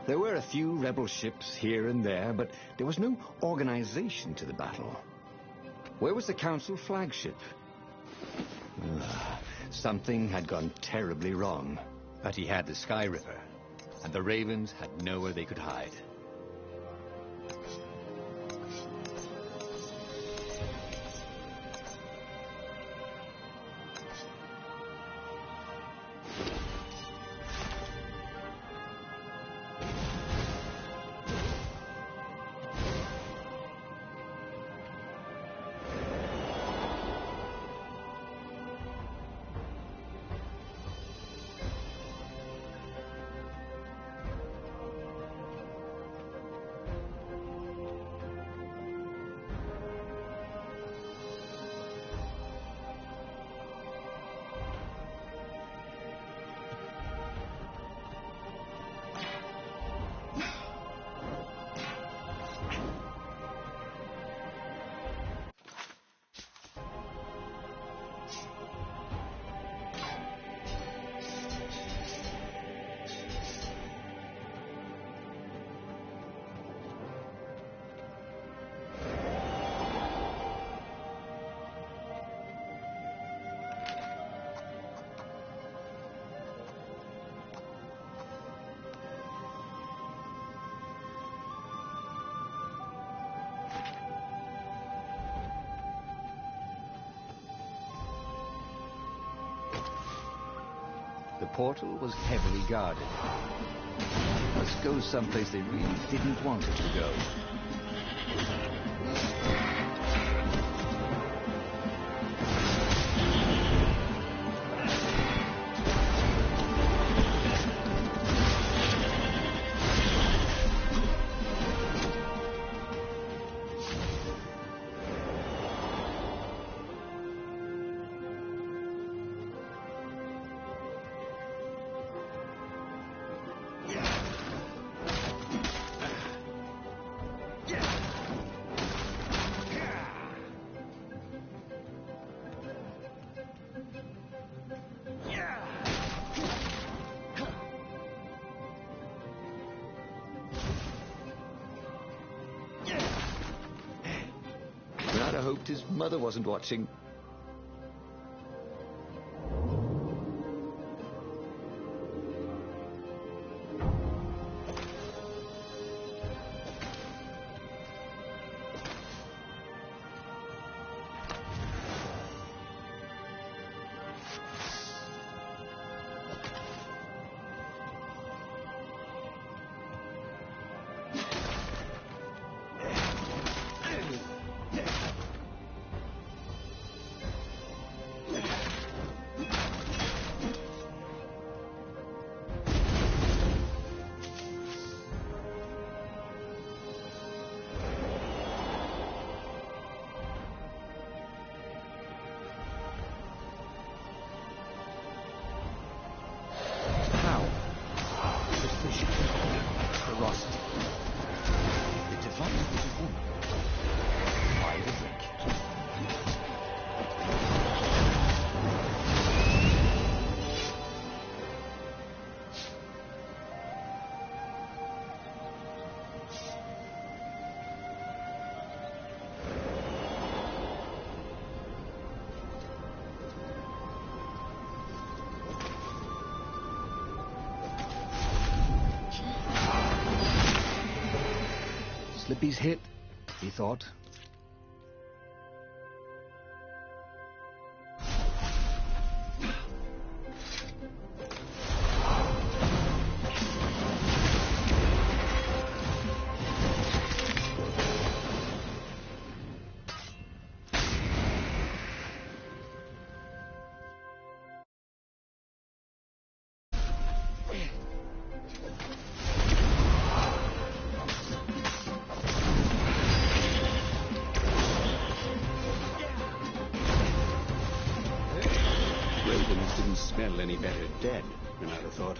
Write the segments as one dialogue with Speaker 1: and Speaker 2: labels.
Speaker 1: There were a few rebel ships here and there, but there was no organization to the battle. Where was the Council flagship? Something had gone terribly wrong. But he had the Sky River, and the Ravens had nowhere they could hide. The portal was heavily guarded. Must go someplace they really didn't want it to go. I hoped his mother wasn't watching. Slippy's hit, he thought. Didn't smell any better dead than I'd have thought.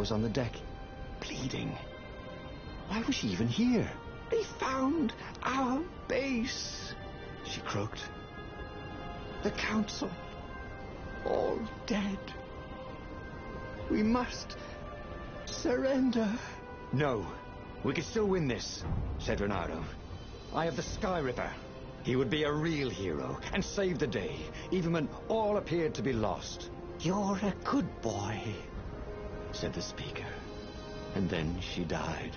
Speaker 1: was on the deck, bleeding. Why was she even here?
Speaker 2: They found our base,
Speaker 1: she croaked.
Speaker 2: The council, all dead. We must surrender.
Speaker 1: No, we can still win this, said Reynardo. I have the Sky Ripper. He would be a real hero and save the day, even when all appeared to be lost.
Speaker 2: You're a good boy,
Speaker 1: said the speaker, and then she died.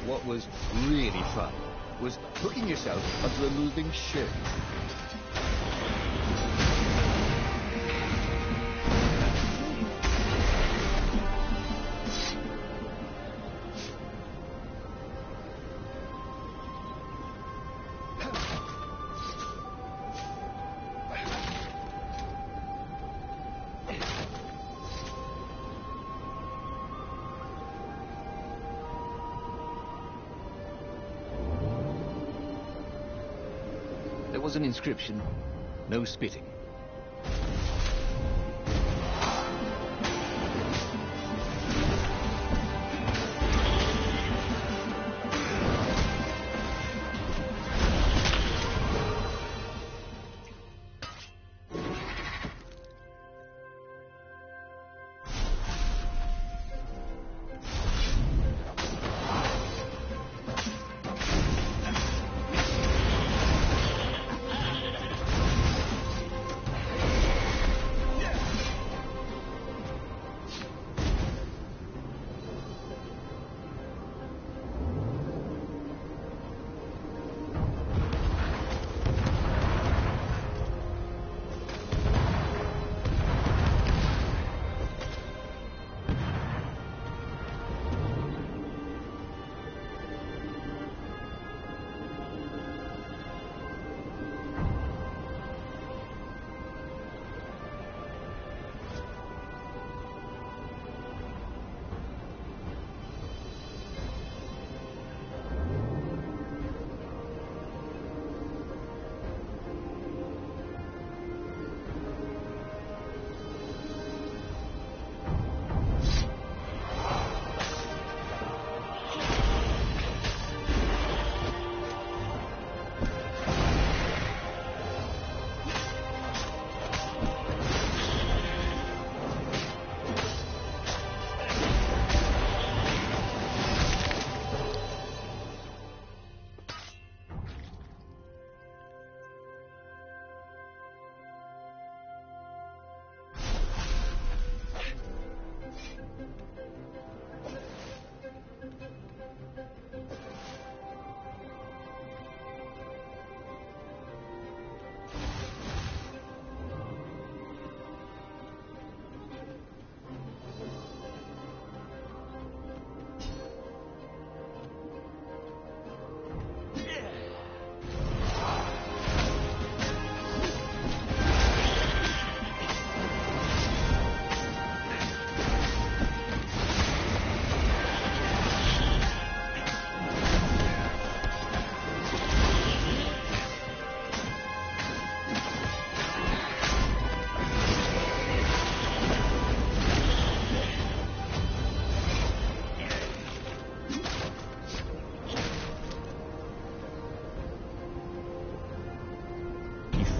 Speaker 1: What was really fun was hooking yourself onto a moving ship. There was an inscription, no spitting.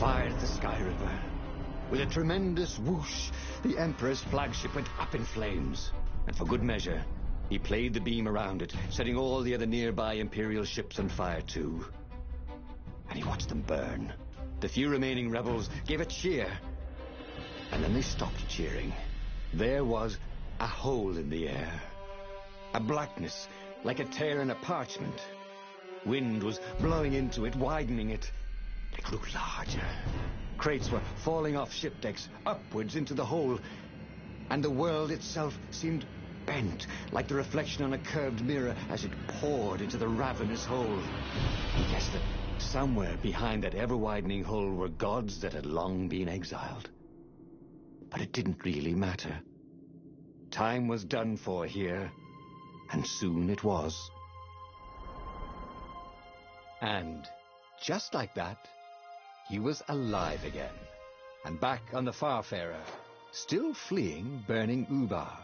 Speaker 1: Fired the Sky Ripper. With a tremendous whoosh, the Emperor's flagship went up in flames. And for good measure, he played the beam around it, setting all the other nearby Imperial ships on fire too. And he watched them burn. The few remaining rebels gave a cheer. And then they stopped cheering. There was a hole in the air. A blackness, like a tear in a parchment. Wind was blowing into it, widening it. It grew larger. Crates were falling off ship decks, upwards into the hole. And the world itself seemed bent, like the reflection on a curved mirror as it poured into the ravenous hole. He guessed that somewhere behind that ever-widening hole were gods that had long been exiled. But it didn't really matter. Time was done for here, and soon it was. And just like that, he was alive again, and back on the Farfarer, still fleeing burning Ubar.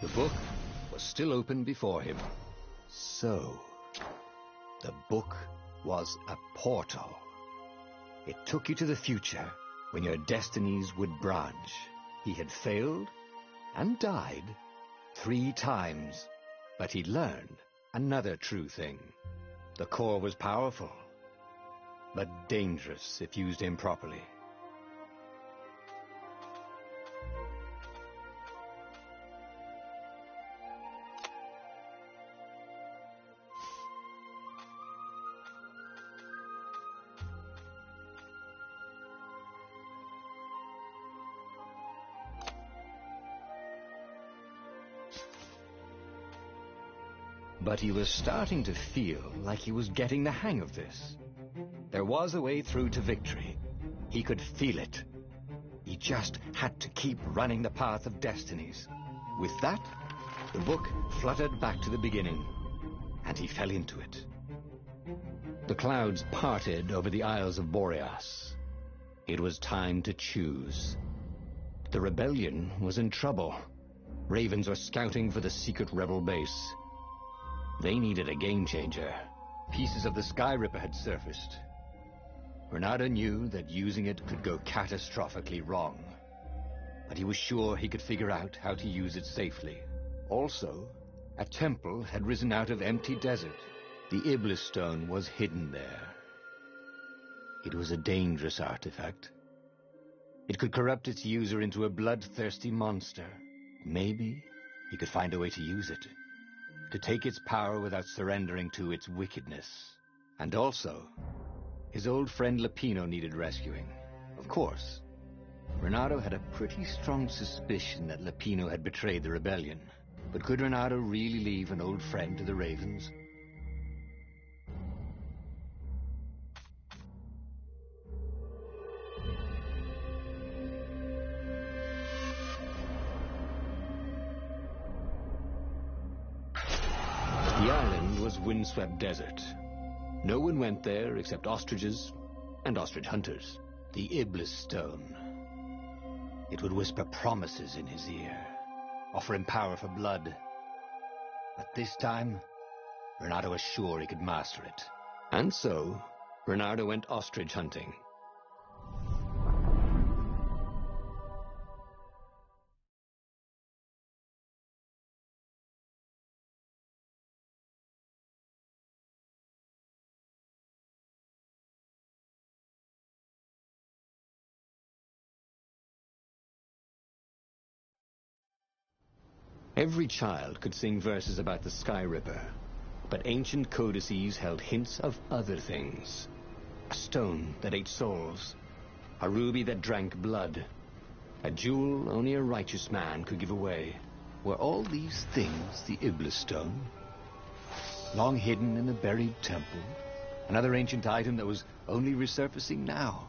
Speaker 1: The book was still open before him. So, the book was a portal. It took you to the future, when your destinies would branch. He had failed and died 3 times, but he learned another true thing. The core was powerful, but dangerous if used improperly. But he was starting to feel like he was getting the hang of this. There was a way through to victory. He could feel it. He just had to keep running the path of Destinies. With that, the book fluttered back to the beginning, and he fell into it. The clouds parted over the Isles of Boreas. It was time to choose. The rebellion was in trouble. Ravens were scouting for the secret rebel base. They needed a game-changer. Pieces of the Sky Ripper had surfaced. Renato knew that using it could go catastrophically wrong, but he was sure he could figure out how to use it safely. Also, a temple had risen out of empty desert. The Iblis stone was hidden there. It was a dangerous artifact. It could corrupt its user into a bloodthirsty monster. Maybe he could find a way to use it, to take its power without surrendering to its wickedness. And also, his old friend Lapino needed rescuing. Of course, Renato had a pretty strong suspicion that Lapino had betrayed the rebellion. But could Renato really leave an old friend to the Ravens? The island was windswept desert. No one went there except ostriches and ostrich hunters. The Iblis stone. It would whisper promises in his ear, offer him power for blood. But this time, Renato was sure he could master it. And so, Renato went ostrich hunting. Every child could sing verses about the Sky Ripper, but ancient codices held hints of other things. A stone that ate souls, a ruby that drank blood, a jewel only a righteous man could give away. Were all these things the Iblis stone? Long hidden in a buried temple? Another ancient item that was only resurfacing now?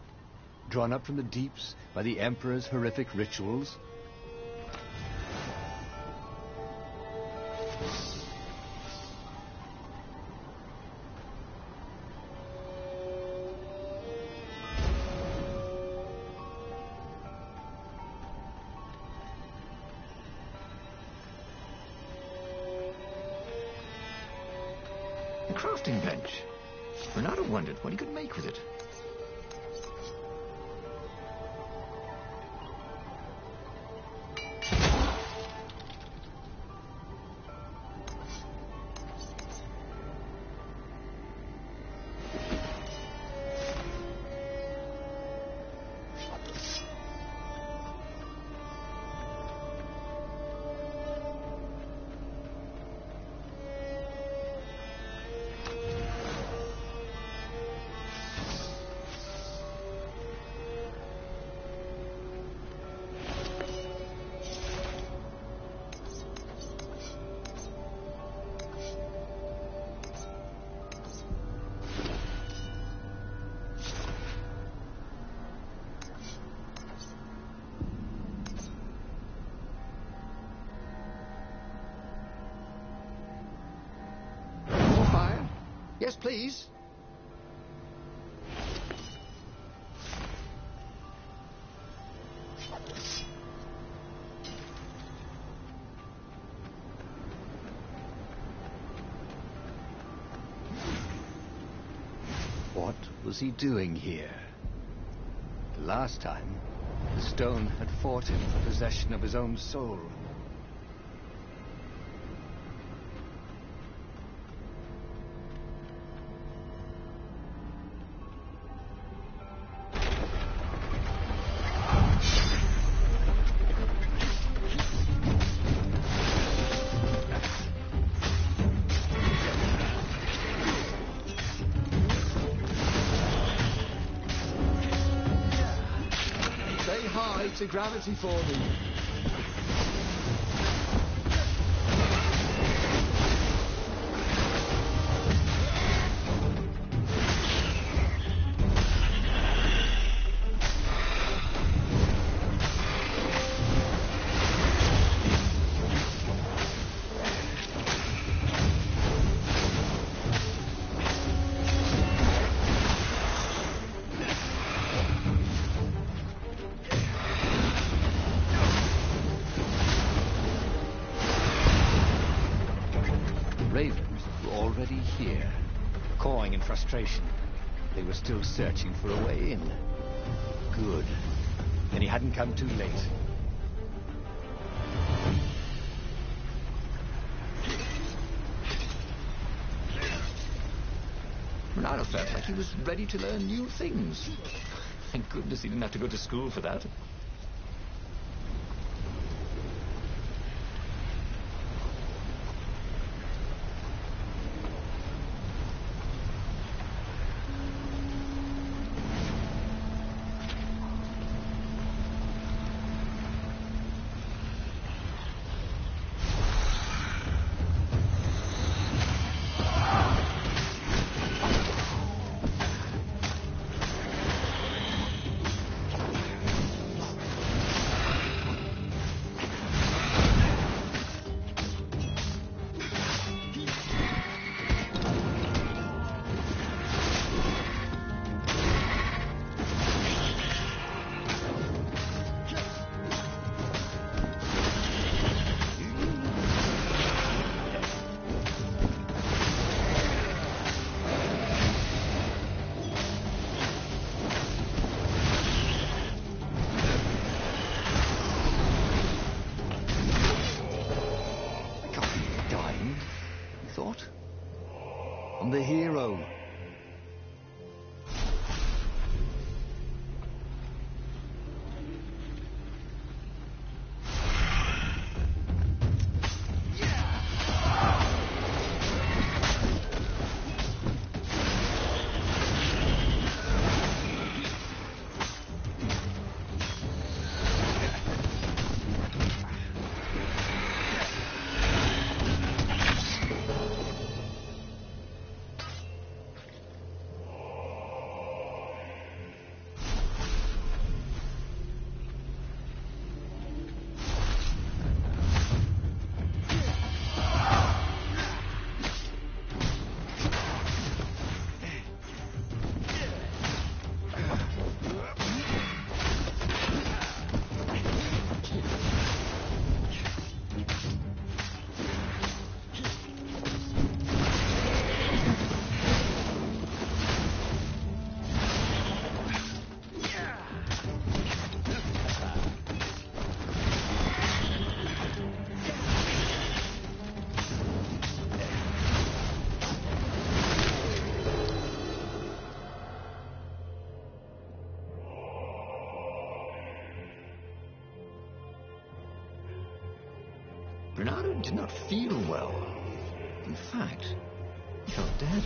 Speaker 1: Drawn up from the deeps by the Emperor's horrific rituals? A crafting bench. Renato wondered what he could make with it.
Speaker 2: Yes, please. What was he doing here? The last time, the stone had fought him for possession of his own soul. To gravity for me. Ravens were already here, cawing in frustration. They were still searching for a way in. Good. Then he hadn't come too late. Ronaldo felt like he was ready to learn new things. Thank goodness he didn't have to go to school for that. I'm the hero. Bernardo did not feel well. In fact, he felt dead.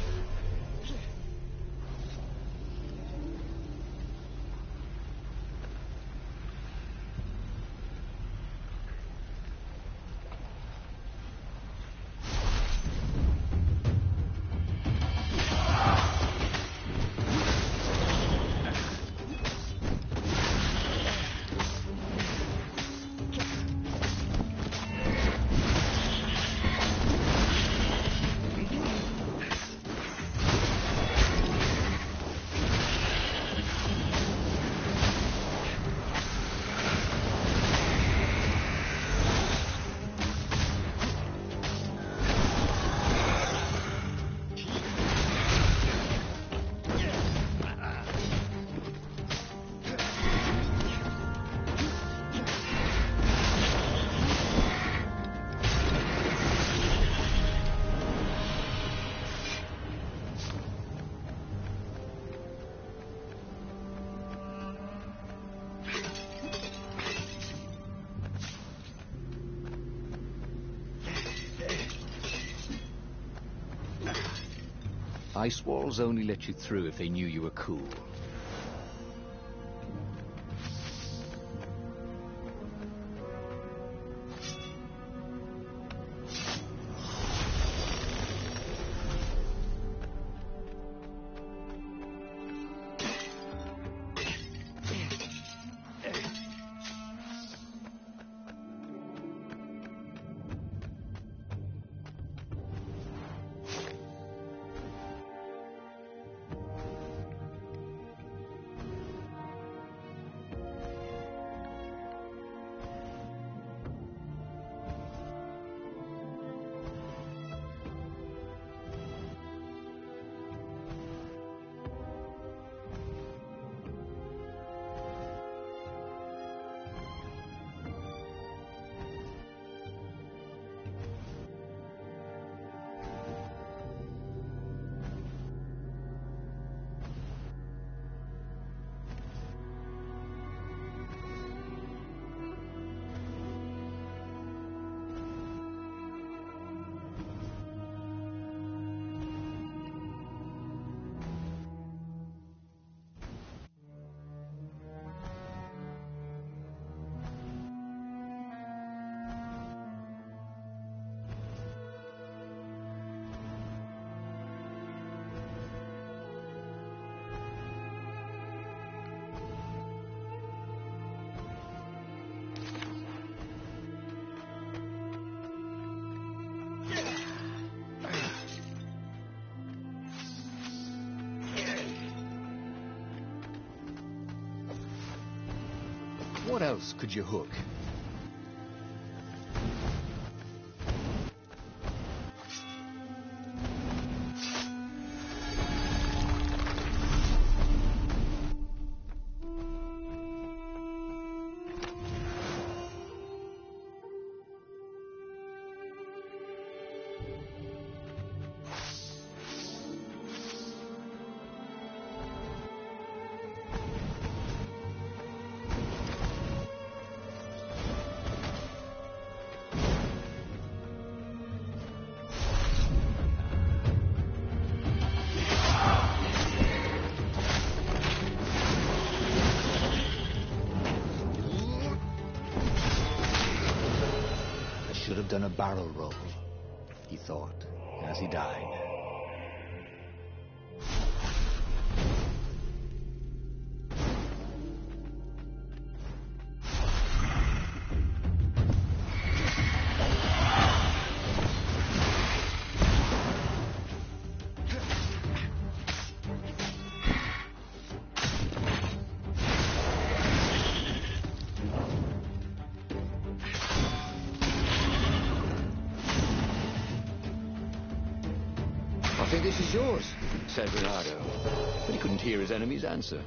Speaker 2: Ice walls only let you through if they knew you were cool. What else could you hook? Should have done a barrel roll, he thought, as he died.
Speaker 1: I think this is yours, said Bernardo, but he couldn't hear his enemy's answer.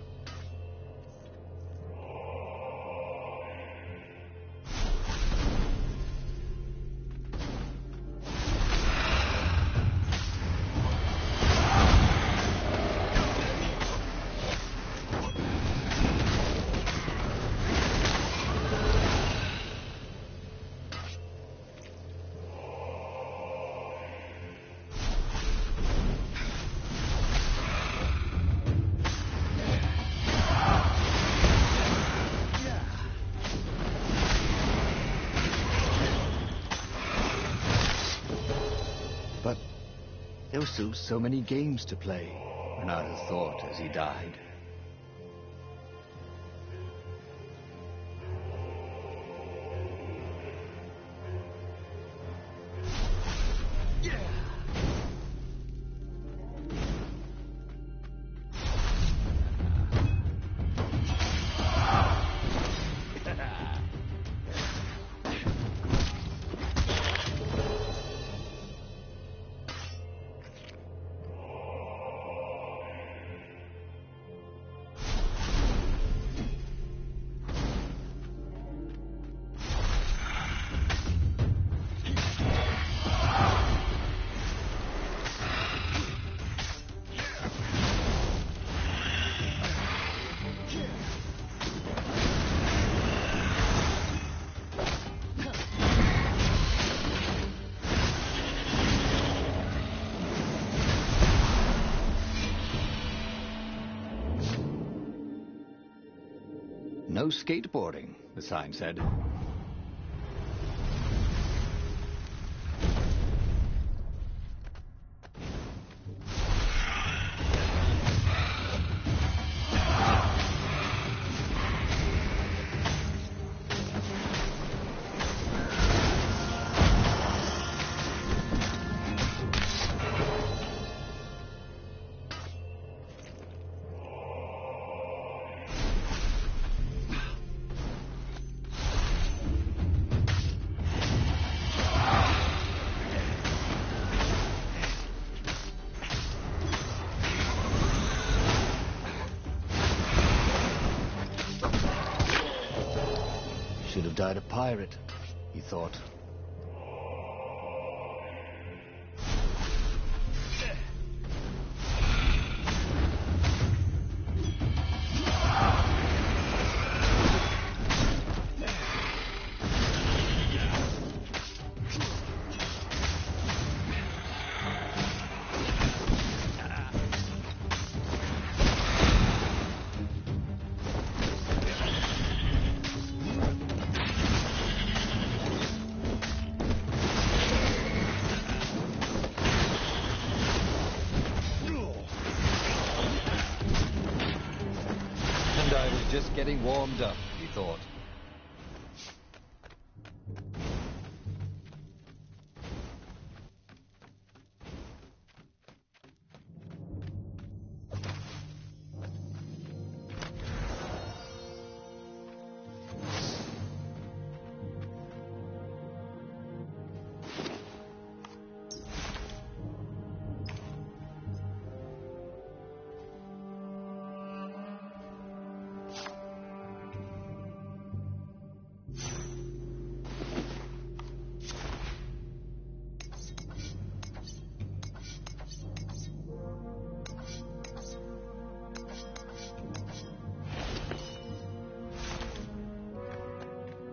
Speaker 2: But there were still so many games to play, Bernardo thought as he died. No skateboarding, the sign said. Should have died a pirate, he thought. Just getting warmed up, he thought.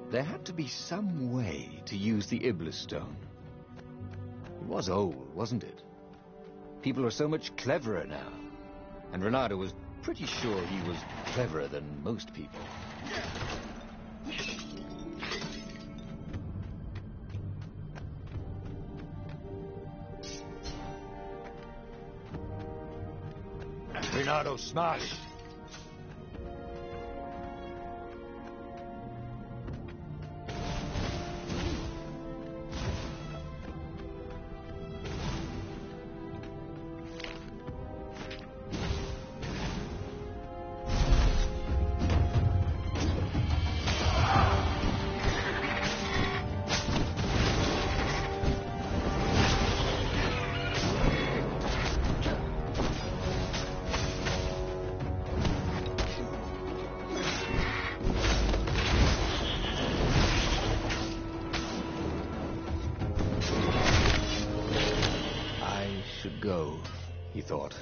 Speaker 2: There had to be some way to use the Iblis stone. It was old, wasn't it? People are so much cleverer now. And Renato was pretty sure he was cleverer than most people.
Speaker 1: Renato smashed.
Speaker 2: Go, he thought.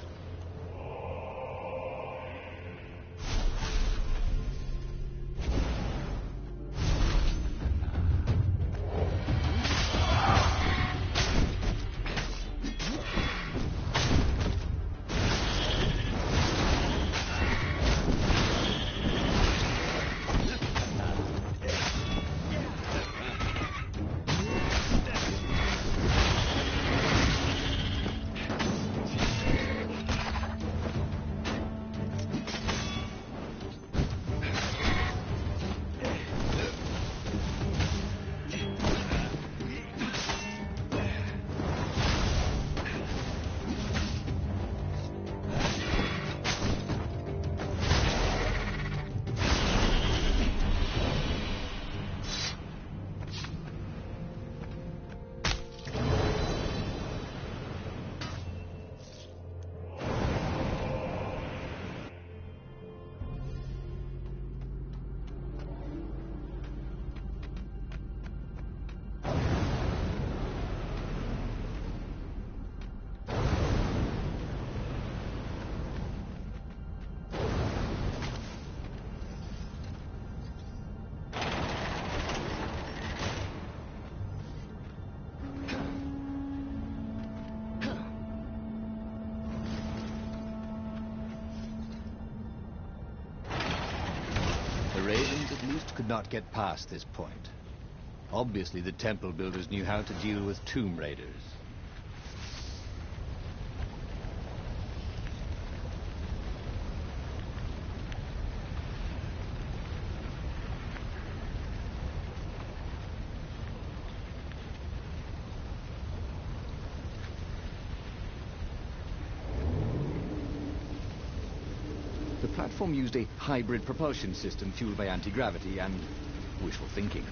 Speaker 2: did not get past this point. Obviously, the temple builders knew how to deal with tomb raiders. The platform used a hybrid propulsion system fueled by anti-gravity and wishful thinking.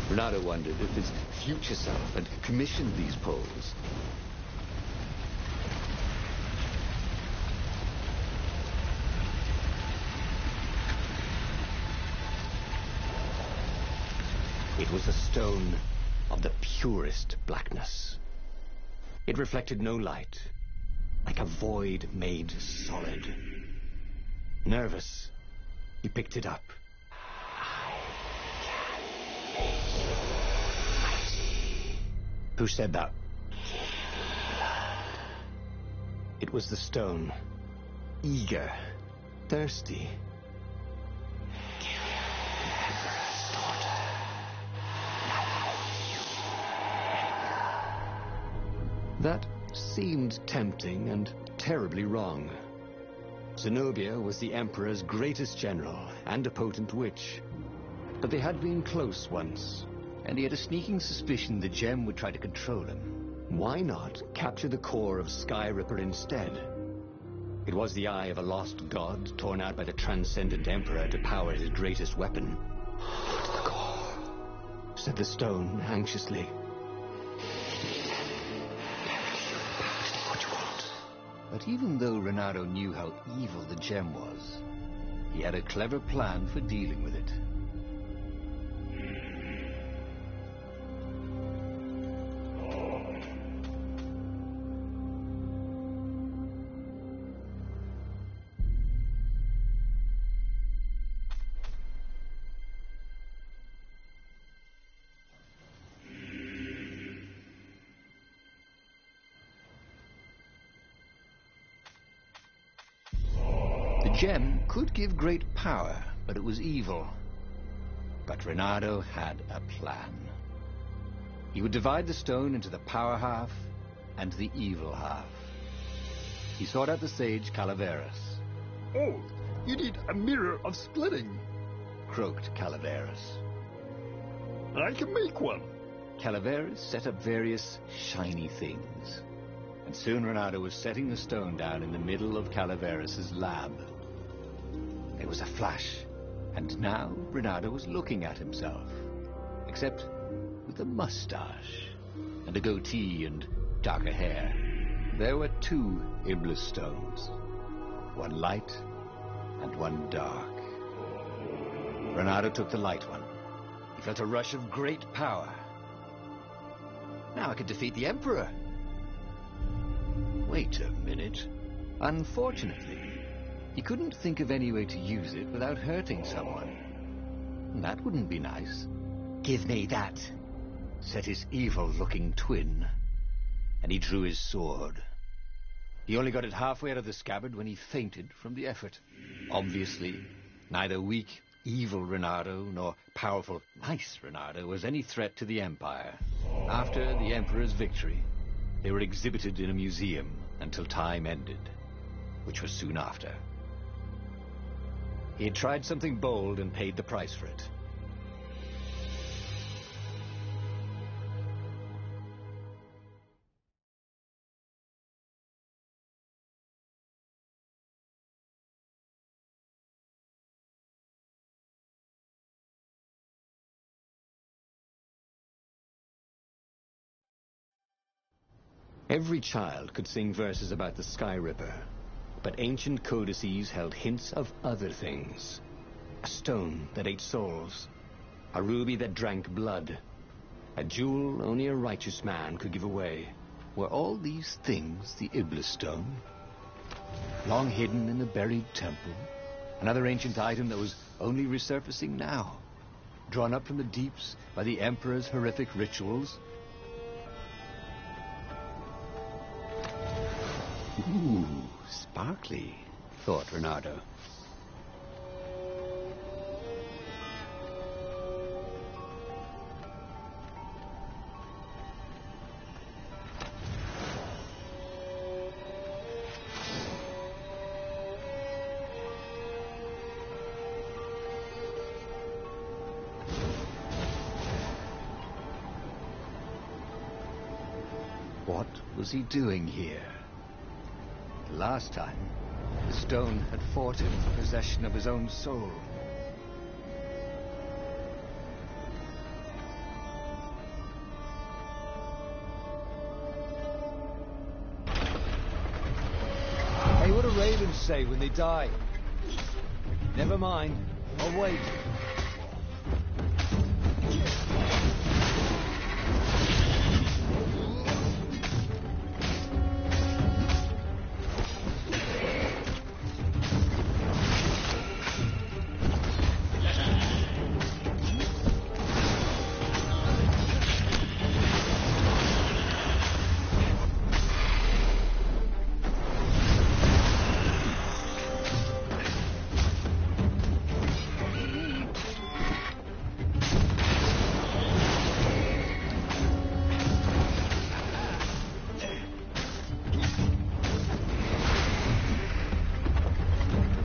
Speaker 2: Renato wondered if his future self had commissioned these poles. It was a stone of the purest blackness. It reflected no light, like a void made solid. Nervous, he picked it up. Who said that? It was the stone. Eager. Thirsty. That seemed tempting and terribly wrong. Zenobia was the Emperor's greatest general and a potent witch. But they had been close once, and he had a sneaking suspicion the gem would try to control him. Why not capture the core of Sky Ripper instead? It was the eye of a lost god torn out by the transcendent Emperor to power his greatest weapon. "Put the core," said the stone anxiously. What you want. But even though Renato knew how evil the gem was, he had a clever plan for dealing with it. The gem could give great power, but it was evil. But Renato had a plan. He would divide the stone into the power half and the evil half. He sought out the sage Calaveras.
Speaker 3: "Oh, you need a mirror of splitting."
Speaker 2: Croaked Calaveras.
Speaker 3: "I can make one."
Speaker 2: Calaveras set up various shiny things. And soon Renato was setting the stone down in the middle of Calaveras' lab. There was a flash, and now Renato was looking at himself. Except with a mustache, and a goatee and darker hair. There were two Iblis stones. One light, and one dark. Renato took the light one. He felt a rush of great power. Now I could defeat the Emperor. Wait a minute. Unfortunately, he couldn't think of any way to use it without hurting someone. That wouldn't be nice. "Give me that," said his evil-looking twin, and he drew his sword. He only got it halfway out of the scabbard when he fainted from the effort. Obviously, neither weak, evil Renato nor powerful, nice Renato was any threat to the Empire. After the Emperor's victory, they were exhibited in a museum until time ended, which was soon after. He had tried something bold and paid the price for it. Every child could sing verses about the Sky Ripper, but ancient codices held hints of other things. A stone that ate souls,
Speaker 1: A ruby that drank blood. A jewel only a righteous man could give away.
Speaker 2: Were all these things the Iblis stone? Long hidden in a buried temple? Another ancient item that was only resurfacing now? Drawn up from the deeps by the Emperor's horrific rituals?
Speaker 4: Ooh, sparkly, thought Renato.
Speaker 2: What was he doing here? The last time, the stone had fought him for possession of his own soul. Hey, what do ravens say when they die? Never mind. I'll wait.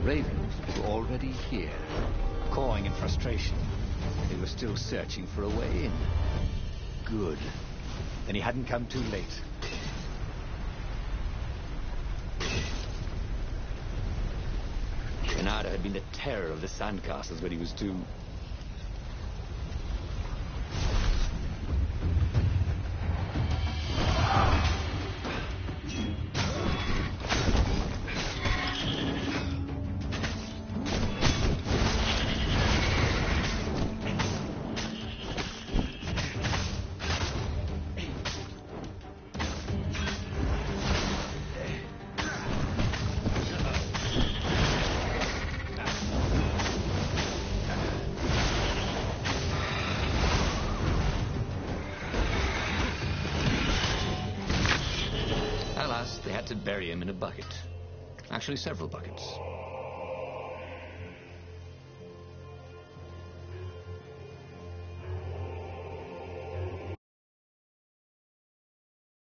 Speaker 2: Ravens were already here, cawing in frustration. They were still searching for a way in. Good. Then he hadn't come too late.
Speaker 1: Renato had been the terror of the sandcastles when he was 2. They had to bury him in a bucket. Actually, several buckets.